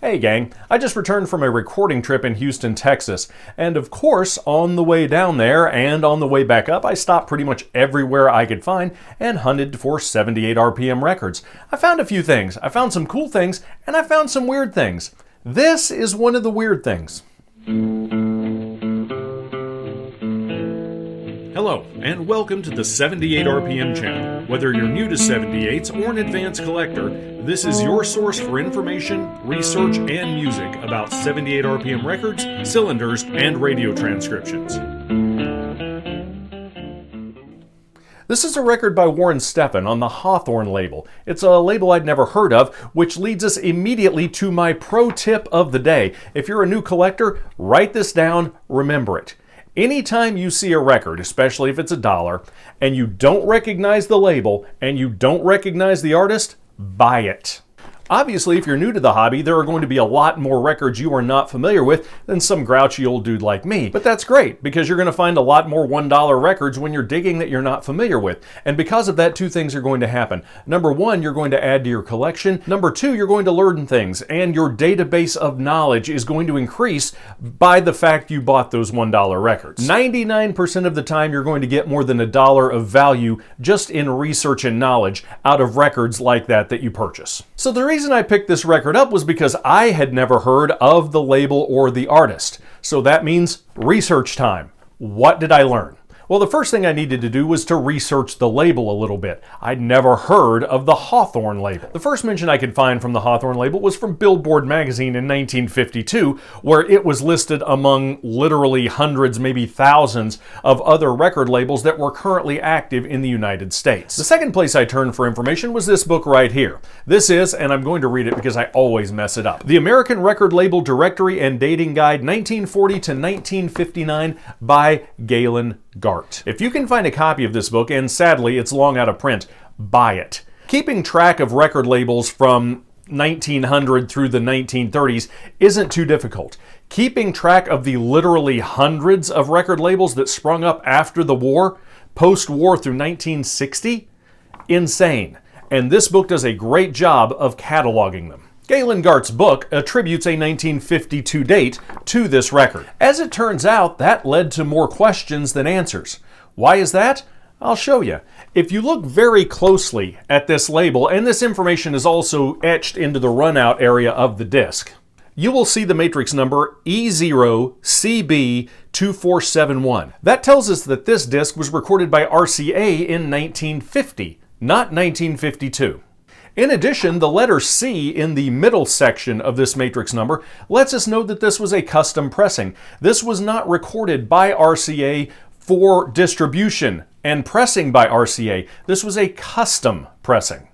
Hey gang, I just returned from a recording trip in Houston, Texas, and of course, on the way down there and on the way back up, I stopped pretty much everywhere I could find and hunted for 78 RPM records. I found a few things. I found some cool things, and I found some weird things. This is one of the weird things. Hello, and welcome to the 78 RPM channel. Whether you're new to 78s or an advanced collector, this is your source for information, research, and music about 78 RPM records, cylinders, and radio transcriptions. This is a record by Warren Steffen on the Hawthorne label. It's a label I'd never heard of, which leads us immediately to my pro tip of the day. If you're a new collector, write this down, remember it. Anytime you see a record, especially if it's $1, and you don't recognize the label and you don't recognize the artist, buy it. Obviously, if you're new to the hobby, there are going to be a lot more records you are not familiar with than some grouchy old dude like me. But that's great, because you're going to find a lot more $1 records when you're digging that you're not familiar with. And because of that, two things are going to happen. Number one, you're going to add to your collection. Number two, you're going to learn things, and your database of knowledge is going to increase by the fact you bought those $1 records. 99% of the time, you're going to get more than $1 of value just in research and knowledge out of records like that you purchase. So the reason I picked this record up was because I had never heard of the label or the artist. So that means research time. What did I learn? Well, the first thing I needed to do was to research the label a little bit. I'd never heard of the Hawthorne label. The first mention I could find from the Hawthorne label was from Billboard magazine in 1952, where it was listed among literally hundreds, maybe thousands of other record labels that were currently active in the United States. The second place I turned for information was this book right here. This is, and I'm going to read it because I always mess it up, The American Record Label Directory and Dating Guide 1940 to 1959 by Galen Gart. If you can find a copy of this book, and sadly it's long out of print, buy it. Keeping track of record labels from 1900 through the 1930s isn't too difficult. Keeping track of the literally hundreds of record labels that sprung up after the war, post-war through 1960, insane. And this book does a great job of cataloging them. Galen Gart's book attributes a 1952 date to this record. As it turns out, that led to more questions than answers. Why is that? I'll show you. If you look very closely at this label, and this information is also etched into the runout area of the disc, you will see the matrix number E0CB2471. That tells us that this disc was recorded by RCA in 1950, not 1952. In addition, the letter C in the middle section of this matrix number lets us know that this was a custom pressing. This was not recorded by RCA for distribution and pressing by RCA. This was a custom pressing.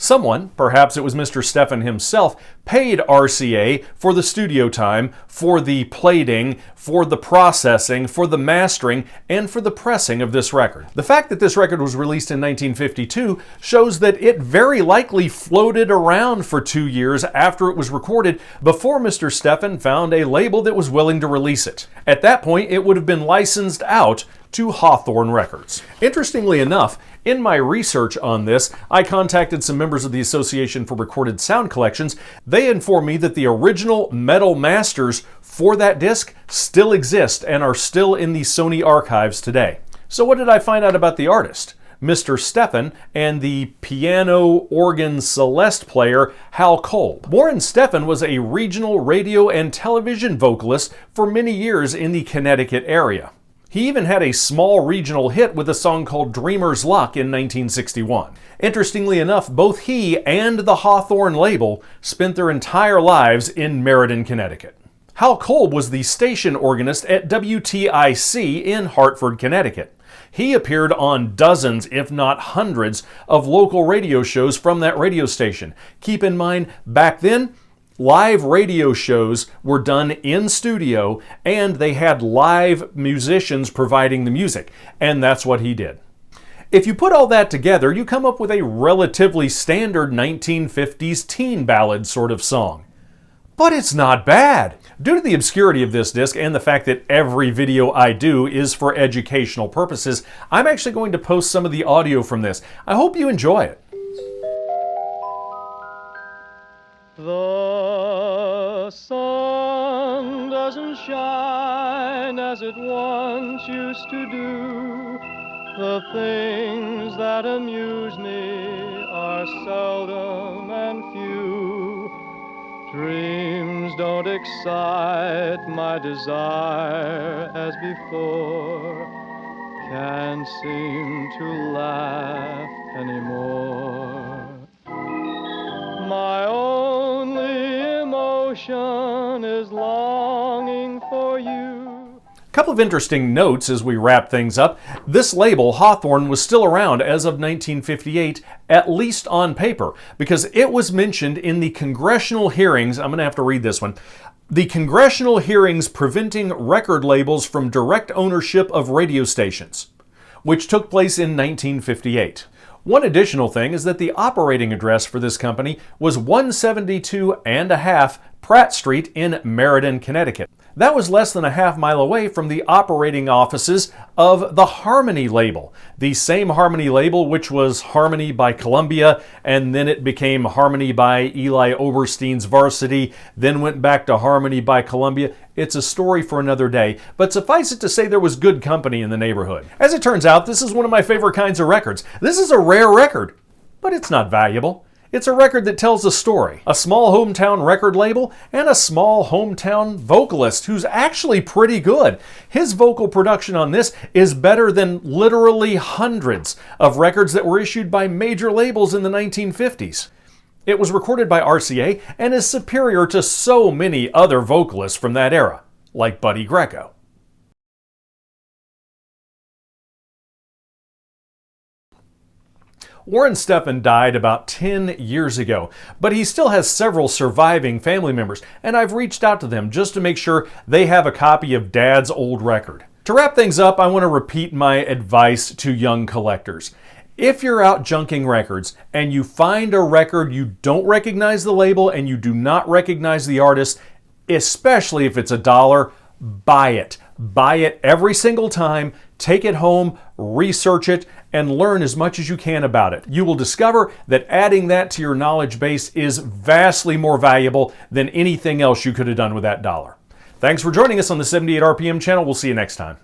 Someone, perhaps it was Mr. Steffen himself, paid RCA for the studio time, for the plating, for the processing, for the mastering, and for the pressing of this record. The fact that this record was released in 1952 shows that it very likely floated around for 2 years after it was recorded before Mr. Steffen found a label that was willing to release it. At that point, it would have been licensed out to Hawthorne Records. Interestingly enough, in my research on this, I contacted some members of the Association for Recorded Sound Collections. They informed me that the original metal masters for that disc still exist and are still in the Sony archives today. So what did I find out about the artist? Mr. Steffen and the piano organ Celeste player Hal Kolb. Warren Steffen was a regional radio and television vocalist for many years in the Connecticut area. He even had a small regional hit with a song called Dreamer's Luck in 1961. Interestingly enough, both he and the Hawthorne label spent their entire lives in Meriden, Connecticut. Hal Kolb was the station organist at WTIC in Hartford, Connecticut. He appeared on dozens, if not hundreds, of local radio shows from that radio station. Keep in mind, back then, live radio shows were done in studio, and they had live musicians providing the music, and that's what he did. If you put all that together, you come up with a relatively standard 1950s teen ballad sort of song. But it's not bad. Due to the obscurity of this disc and the fact that every video I do is for educational purposes, I'm actually going to post some of the audio from this. I hope you enjoy it. The doesn't shine as it once used to do. The things that amuse me are seldom and few. Dreams don't excite my desire as before. Can't seem to laugh anymore. My only emotion is longing for you. A couple of interesting notes as we wrap things up. This label, Hawthorne, was still around as of 1958, at least on paper, because it was mentioned in the congressional hearings. I'm going to have to read this one. The congressional hearings preventing record labels from direct ownership of radio stations, which took place in 1958. One additional thing is that the operating address for this company was 172.5 Pratt Street in Meriden, Connecticut. That was less than a half-mile away from the operating offices of the Harmony label, the same Harmony label which was Harmony by Columbia, and then it became Harmony by Eli Oberstein's Varsity, then went back to Harmony by Columbia. It's a story for another day, but suffice it to say there was good company in the neighborhood. As it turns out, this is one of my favorite kinds of records. This is a rare record, but it's not valuable. It's a record that tells a story. A small hometown record label and a small hometown vocalist who's actually pretty good. His vocal production on this is better than literally hundreds of records that were issued by major labels in the 1950s. It was recorded by RCA and is superior to so many other vocalists from that era, like Buddy Greco. Warren Stephan died about 10 years ago, but he still has several surviving family members, and I've reached out to them just to make sure they have a copy of Dad's old record. To wrap things up, I want to repeat my advice to young collectors. If you're out junking records and you find a record you don't recognize the label and you do not recognize the artist, especially if it's $1, buy it. Buy it every single time, take it home, research it, and learn as much as you can about it. You will discover that adding that to your knowledge base is vastly more valuable than anything else you could have done with that $1. Thanks for joining us on the 78 RPM channel. We'll see you next time.